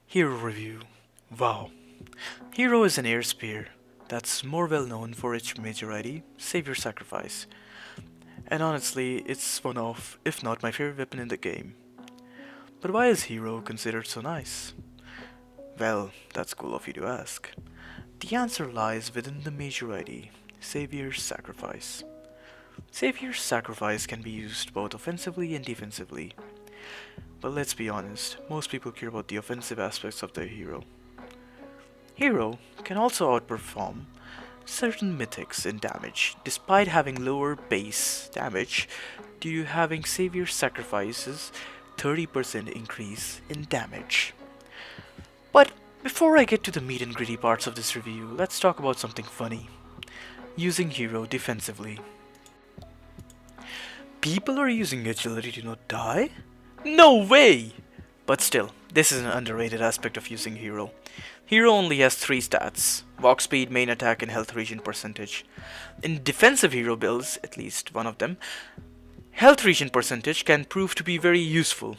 Hero Review. Wow. Hero is an air spear that's more well known for its majority, Savior Sacrifice. And honestly, it's one of, if not my favorite weapon in the game. But why is Hero considered so nice? Well, that's cool of you to ask. The answer lies within the majority, Savior's Sacrifice. Savior's Sacrifice can be used both offensively and defensively. But let's be honest, most people care about the offensive aspects of their hero. Hero can also outperform certain mythics in damage, despite having lower base damage due to having Savior Sacrifice's 30% increase in damage. But before I get to the meat and gritty parts of this review, let's talk about something funny. Using Hero defensively. People are using agility to not die? No way! But still, this is an underrated aspect of using Hero. Hero only has 3 stats: walk speed, main attack, and health regen percentage. In defensive hero builds, at least one of them, health regen percentage can prove to be very useful,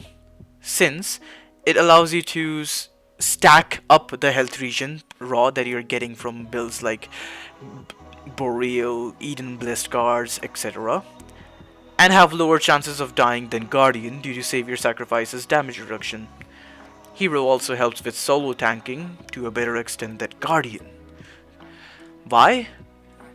since it allows you to stack up the health regen raw that you're getting from builds like Boreal, Eden Blessed Guards, etc., and have lower chances of dying than Guardian due to Savior Sacrifice's damage reduction. Hero also helps with solo tanking to a better extent than Guardian. Why?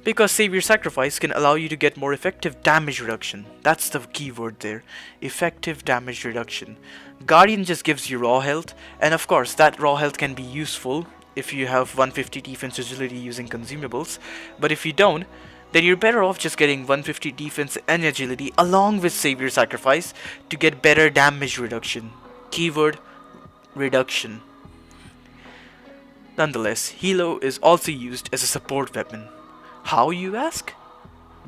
Because Savior Sacrifice can allow you to get more effective damage reduction. That's the key word there. Effective damage reduction. Guardian just gives you raw health, and of course that raw health can be useful if you have 150 defense agility using consumables, but if you don't, then you're better off just getting 150 defense and agility along with Savior Sacrifice to get better damage reduction. Keyword reduction. Nonetheless, Hero is also used as a support weapon. How, you ask?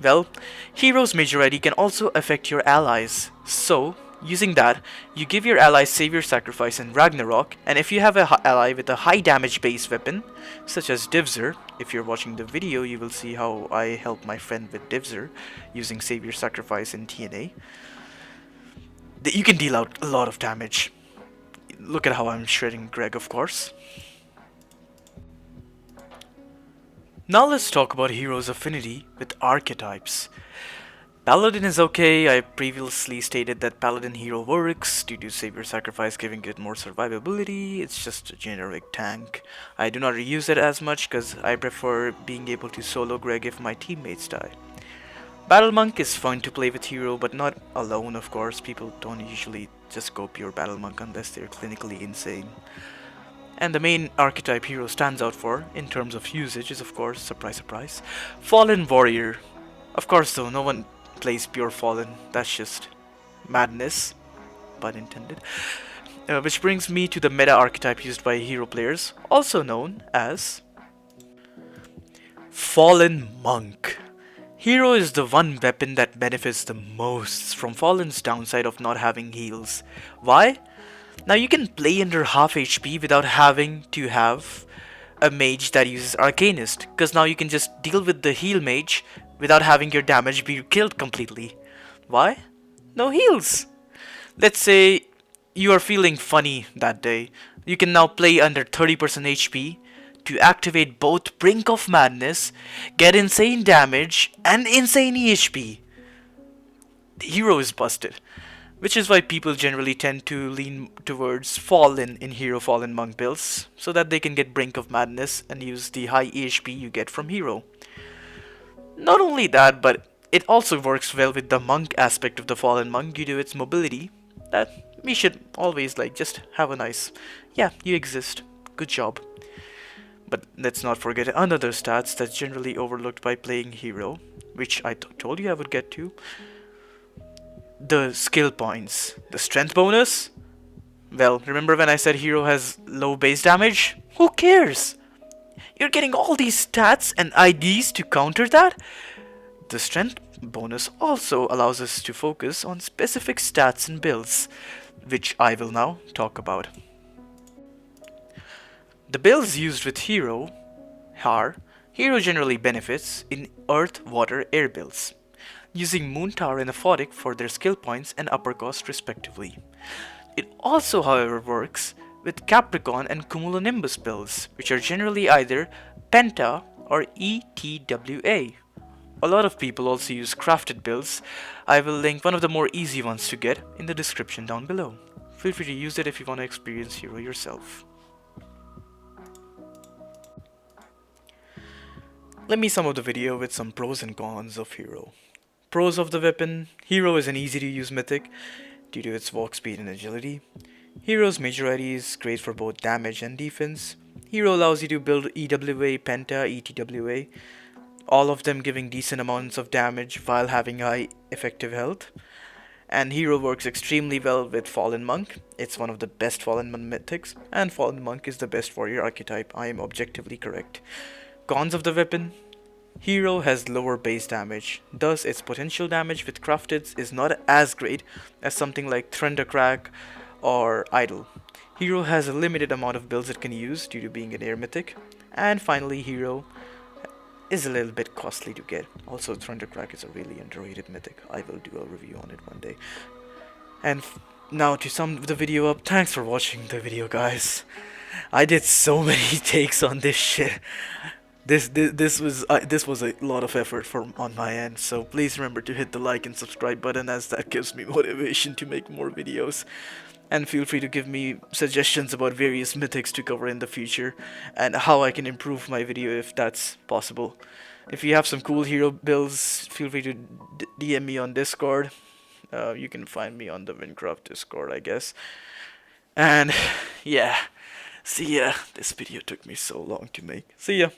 Well, Hero's majority can also affect your allies, so using that, you give your allies Savior Sacrifice and Ragnarok, and if you have an ally with a high damage base weapon, such as Divzer, if you're watching the video you will see how I help my friend with Divzer using Savior Sacrifice in TNA, you can deal out a lot of damage. Look at how I'm shredding Greg, of course. Now let's talk about Hero's affinity with archetypes. Paladin is okay. I previously stated that Paladin Hero works due to Savior Sacrifice giving it more survivability. It's just a generic tank. I do not use it as much because I prefer being able to solo Greg if my teammates die. Battle Monk is fun to play with Hero, but not alone, of course. People don't usually just go pure Battle Monk unless they're clinically insane. And the main archetype Hero stands out for, in terms of usage, is of course, surprise surprise, Fallen Warrior. Of course though, no one plays pure Fallen, that's just madness, pun intended. Which brings me to the meta archetype used by Hero players, also known as Fallen Monk. Hero is the one weapon that benefits the most from Fallen's downside of not having heals. Why? Now you can play under half HP without having to have a mage that uses Arcanist, because now you can just deal with the heal mage without having your damage be killed completely. Why? No heals! Let's say you are feeling funny that day. You can now play under 30% HP to activate both Brink of Madness, get insane damage, and insane EHP. The hero is busted. Which is why people generally tend to lean towards Fallen in Hero Fallen Monk builds, so that they can get Brink of Madness and use the high EHP you get from Hero. Not only that, but it also works well with the Monk aspect of the Fallen Monk due to its mobility, that we should always just have a nice, yeah, you exist, good job. But let's not forget another stats that's generally overlooked by playing Hero, which I told you I would get to. The skill points. The strength bonus? Well, remember when I said Hero has low base damage? Who cares? You're getting all these stats and IDs to counter that? The strength bonus also allows us to focus on specific stats and builds, which I will now talk about. The builds used with Hero are Hero generally benefits in Earth, Water, Air builds, using Moontower and Aphotic for their skill points and upper cost respectively. It also, however, works with Capricorn and Cumulonimbus builds, which are generally either Penta or ETWA. A lot of people also use crafted builds. I will link one of the more easy ones to get in the description down below. Feel free to use it if you want to experience Hero yourself. Let me sum up the video with some pros and cons of Hero. Pros of the weapon: Hero is an easy to use mythic due to its walk speed and agility. Hero's major ID is great for both damage and defense. Hero allows you to build EWA, Penta, ETWA, all of them giving decent amounts of damage while having high effective health. And Hero works extremely well with Fallen Monk. It's one of the best Fallen mythics, and Fallen Monk is the best warrior archetype. I am objectively correct. Cons of the weapon: Hero has lower base damage, thus its potential damage with crafteds is not as great as something like Thundercrack or Idol. Hero has a limited amount of builds it can use due to being an air mythic. And finally, Hero is a little bit costly to get. Also, Thundercrack is a really underrated mythic. I will do a review on it one day. And now to sum the video up, thanks for watching the video, guys. I did so many takes on this shit. This was a lot of effort on my end, so please remember to hit the like and subscribe button, as that gives me motivation to make more videos. And feel free to give me suggestions about various mythics to cover in the future and how I can improve my video if that's possible. If you have some cool hero builds, feel free to DM me on Discord. You can find me on the Wynncraft Discord, I guess. And yeah, see ya. This video took me so long to make. See ya.